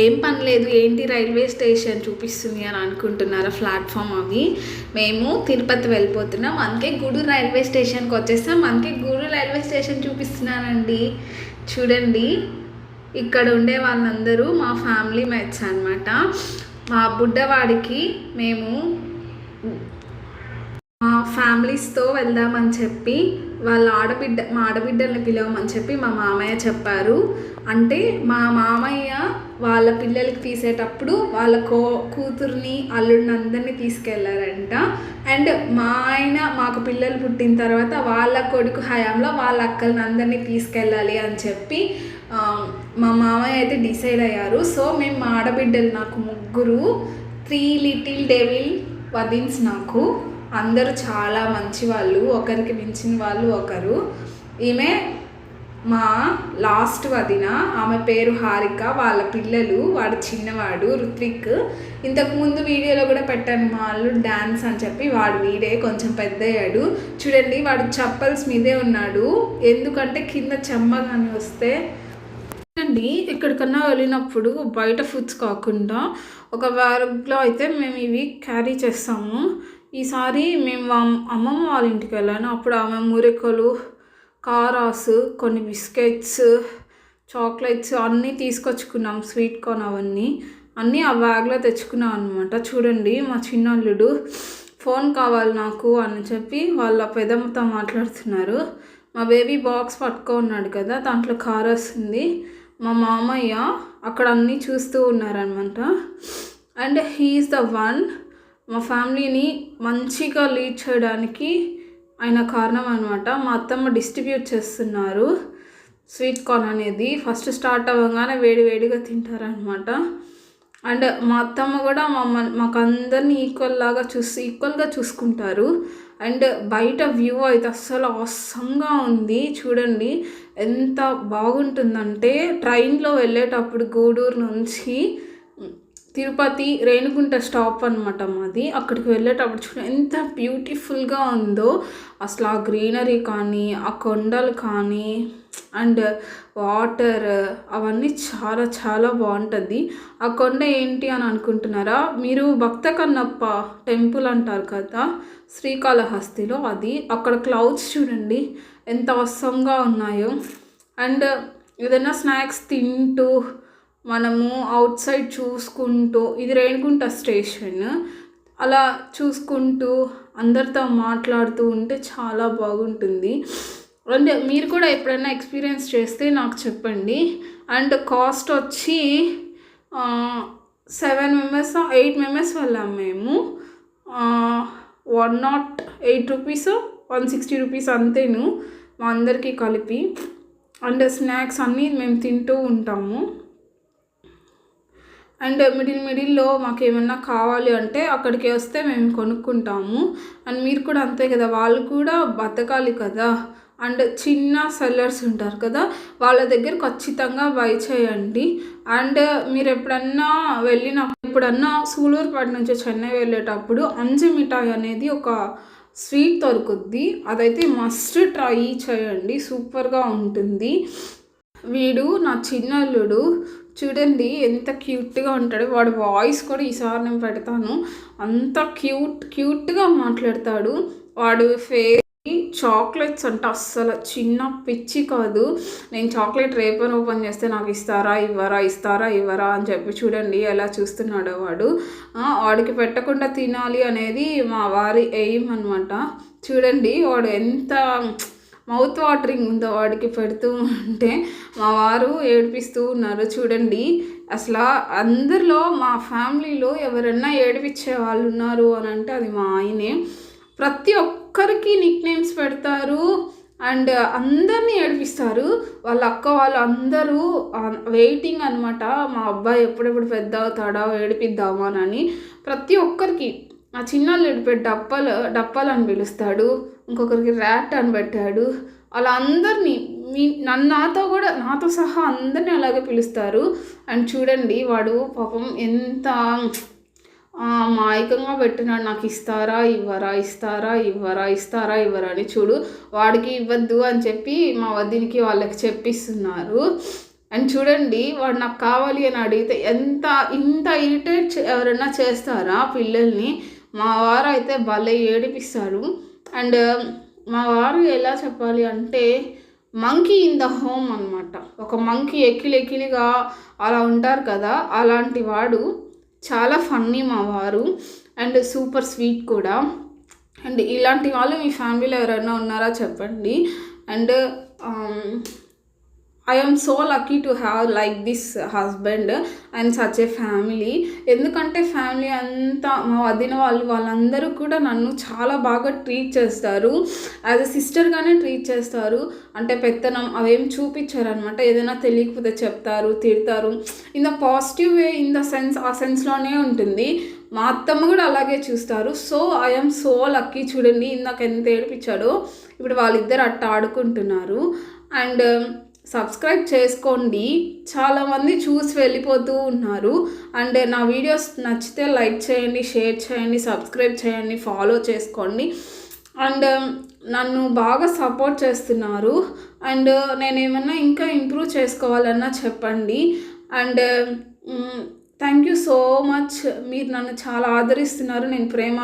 ఏం పని లేదు, ఏంటి రైల్వే స్టేషన్ చూపిస్తుంది అని అనుకుంటున్నారా? ప్లాట్ఫామ్ అవి. మేము తిరుపతి వెళ్ళిపోతున్నాం, అందుకే గూడూరు రైల్వే స్టేషన్కి వచ్చేస్తాం. అందుకే గూడూరు రైల్వే స్టేషన్ చూపిస్తున్నానండి. చూడండి, ఇక్కడ ఉండే వాళ్ళందరూ మా ఫ్యామిలీ మేట్స్ అనమాట. మా బుడ్డవాడికి మేము మా ఫ్యామిలీస్తో వెళ్దామని చెప్పి మా ఆడబిడ్డల్ని పిలవమని చెప్పి మా మామయ్య చెప్పారు. అంటే మా మామయ్య వాళ్ళ పిల్లలకి తీసేటప్పుడు వాళ్ళ కూతుర్ని అల్లుడిని అందరినీ తీసుకెళ్లారంట. అండ్ మా ఆయన మాకు పిల్లలు పుట్టిన తర్వాత వాళ్ళ కొడుకు హయాంలో వాళ్ళ అక్కల్ని అందరినీ తీసుకెళ్ళాలి అని చెప్పి మా మామయ్య అయితే డిసైడ్ అయ్యారు. సో మేము మా ఆడబిడ్డలు, నాకు 3 3 లిటిల్ డెవిల్ వదిన్స్. నాకు అందరూ చాలా మంచి వాళ్ళు, ఒకరికి మించిన వాళ్ళు ఒకరు. ఈమె మా లాస్ట్ వదిన, ఆమె పేరు హారిక. వాళ్ళ పిల్లలు, వాడు చిన్నవాడు రుత్విక్. ఇంతకుముందు వీడియోలో కూడా పెట్టాను, మా వాళ్ళు డ్యాన్స్ అని చెప్పి. వాడు వీడే కొంచెం పెద్దయ్యాడు. చూడండి, వాడు చప్పల్స్ మీదే ఉన్నాడు, ఎందుకంటే కింద చెమ్మగాని వస్తే. అండి, ఎక్కడికన్నా వెళ్ళినప్పుడు బయట ఫుడ్స్ కాకుండా ఒక బ్యాగ్లో అయితే మేము ఇవి క్యారీ చేస్తాము. ఈసారి మేము అమ్మమ్మ వాళ్ళ ఇంటికి వెళ్ళాను. అప్పుడు ఆమె మురికలు, కారాస్, కొన్ని బిస్కెట్స్, చాక్లెట్స్ అన్నీ తీసుకొచ్చుకున్నాం. స్వీట్ కార్న్ అవన్నీ అన్నీ ఆ బ్యాగ్లో తెచ్చుకున్నాం అనమాట. చూడండి, మా చిన్నల్లుడు ఫోన్ కావాలి నాకు అని చెప్పి వాళ్ళ పెదమ్మతో మాట్లాడుతున్నారు. మా బేబీ బాక్స్ పట్టుకున్నాడు కదా, దాంట్లో కారాస్ ఉంది. మా మామయ్య అక్కడ అన్నీ చూస్తూ ఉన్నారనమాట. అండ్ హీఈస్ ద వన్ మా ఫ్యామిలీని మంచిగా లీడ్ చేయడానికి ఆయన కారణం అనమాట. మా అత్తమ్మ డిస్ట్రిబ్యూట్ చేస్తున్నారు స్వీట్ కార్న్ అనేది. ఫస్ట్ స్టార్ట్ అవ్వగానే వేడివేడిగా తింటారనమాట. అండ్ మా అత్తమ్మ కూడా మాకు అందరినీ ఈక్వల్గా చూసుకుంటారు. అండ్ బయట వ్యూ అయితే అస్సలు అవసరంగా ఉంది. చూడండి ఎంత బాగుంటుందంటే, ట్రైన్లో వెళ్ళేటప్పుడు గూడూరు నుంచి తిరుపతి రేణిగుంట స్టాప్ అనమాట మాది. అక్కడికి వెళ్ళేటప్పుడు చూడండి ఎంత బ్యూటిఫుల్గా ఉందో అసలు. ఆ గ్రీనరీ కానీ, ఆ కొండలు కానీ, అండ్ వాటర్ అవన్నీ చాలా చాలా బాగుంటుంది. ఆ కొండ ఏంటి అని అనుకుంటున్నారా? మీరు భక్త కన్నప్ప టెంపుల్ అంటారు కదా శ్రీకాళహస్తిలో, అది. అక్కడ క్లౌడ్స్ చూడండి ఎంత అవసరంగా ఉన్నాయో. అండ్ ఏదైనా స్నాక్స్ తింటూ మనము అవుట్ సైడ్ చూసుకుంటూ, ఇది రేణిగుంట స్టేషన్, అలా చూసుకుంటూ అందరితో మాట్లాడుతూ ఉంటే చాలా బాగుంటుంది. అండ్ మీరు కూడా ఎప్పుడైనా ఎక్స్పీరియన్స్ చేస్తే నాకు చెప్పండి. అండ్ కాస్ట్ వచ్చి 7 మెంబర్స్ 8 మెంబర్స్ వెళ్ళాం మేము. 108 రూపీస్ 160 రూపీస్ అంతేను మా అందరికీ కలిపి. అండ్ స్నాక్స్ అన్నీ మేము తింటూ ఉంటాము. అండ్ మిడిల్లో మాకు ఏమన్నా కావాలి అంటే అక్కడికి వస్తే మేము కొనుక్కుంటాము. అండ్ మీరు కూడా అంతే కదా, వాళ్ళు కూడా బతకాలి కదా. అండ్ చిన్న సెల్లర్స్ ఉంటారు కదా, వాళ్ళ దగ్గర ఖచ్చితంగా బై చేయండి. అండ్ మీరు ఎప్పుడన్నా సూలూరుపేట నుంచి చెన్నై వెళ్ళేటప్పుడు అంజి మిఠాయి అనేది ఒక స్వీట్ దొరుకుద్ది, అదైతే మస్ట్ ట్రై చేయండి, సూపర్గా ఉంటుంది. వీడు నా చిన్నల్లుడు, చూడండి ఎంత క్యూట్గా ఉంటాడు. వాడు వాయిస్ కూడా ఈసారి నేను పెడతాను, అంత క్యూట్గా మాట్లాడతాడు. వాడు చాక్లెట్స్ అంటే అస్సలు చిన్న పిచ్చి కాదు. నేను చాక్లెట్ రేపని ఓపెన్ చేస్తే నాకు ఇస్తారా ఇవ్వరా అని చెప్పి చూడండి ఎలా చూస్తున్నాడో వాడు. వాడికి పెట్టకుండా తినాలి అనేది మా వారి ఎయిమ్ అనమాట. చూడండి వాడు ఎంత మౌత్ వాటరింగ్ ఉందో వాడికి పెడుతూ ఉంటే. మా వారు ఏడిపిస్తూ ఉన్నారు చూడండి. అసలు అందరిలో మా ఫ్యామిలీలో ఎవరన్నా ఏడిపించే వాళ్ళు ఉన్నారు అని అంటే అది మా ఆయనే. ప్రతి ఒక్కరికి నిక్ నేమ్స్ పెడతారు అండ్ అందరినీ ఏడిపిస్తారు. వాళ్ళ అక్క వాళ్ళు అందరూ వెయిటింగ్ అనమాట, మా అబ్బాయి ఎప్పుడెప్పుడు పెద్ద అవుతాడా ఏడిపిద్దామా అని. ప్రతి ఒక్కరికి ఆ చిన్నోళ్ళు డప్పలు అని పిలుస్తాడు, ఇంకొకరికి ర్యాట్ అని పెట్టాడు. అలా అందరినీ నాతో సహా అందరినీ అలాగే పిలుస్తారు. అండ్ చూడండి వాడు పాపం ఎంత మాయకంగా పెట్టినాడు, నాకు ఇస్తారా ఇవ్వరా అని. చూడు వాడికి ఇవ్వద్దు అని చెప్పి మా వదినికి వాళ్ళకి చెప్పిస్తున్నారు. అండ్ చూడండి వాడు నాకు కావాలి అని అడిగితే ఇంత ఇరిటేట్ ఎవరైనా చేస్తారా పిల్లల్ని? మా వారు అయితే భలే ఏడిపిస్తారు. అండ్ మా వారు ఎలా చెప్పాలి అంటే మంకీ ఇన్ ద హోమ్ అనమాట. ఒక మంకీ ఎక్కిలిగా అలా ఉంటారు కదా, అలాంటి వాడు. చాలా ఫన్నీ మా వారు అండ్ సూపర్ స్వీట్ కూడా. అండ్ ఇలాంటి వాళ్ళు మీ ఫ్యామిలీలో ఎవరైనా ఉన్నారా చెప్పండి. And I am so lucky to have like this husband and such a family. ఎందుకంటే ఫ్యామిలీ అంతా మా వదిన వాళ్ళందరూ కూడా నన్ను చాలా బాగా ట్రీట్ చేస్తారు. యాజ్ ఎ సిస్టర్గానే ట్రీట్ చేస్తారు. అంటే పెత్తనం అవేం చూపించారనమాట. ఏదైనా తెలియకపోతే చెప్తారు, తిడతారు. In the positive way, in the sense, ఆ సెన్స్లోనే ఉంటుంది. మా అత్తమ్మ కూడా అలాగే చూస్తారు. So I'm so lucky. చూడండి ఇందాక ఎంత ఏడిపించాడో, ఇప్పుడు వాళ్ళిద్దరు అట్ట ఆడుకుంటున్నారు. అండ్ సబ్స్క్రైబ్ చేసుకోండి. చాలామంది చూసి వెళ్ళిపోతూ ఉన్నారు. అండ్ నా వీడియోస్ నచ్చితే లైక్ చేయండి, షేర్ చేయండి, సబ్స్క్రైబ్ చేయండి, ఫాలో చేసుకోండి. అండ్ నన్ను బాగా సపోర్ట్ చేస్తున్నారు. అండ్ నేను ఏమన్నా ఇంకా ఇంప్రూవ్ చేసుకోవాలన్నా చెప్పండి. And thank you so much. మీరు నన్ను చాలా ఆదరిస్తున్నారు. నేను ప్రేమ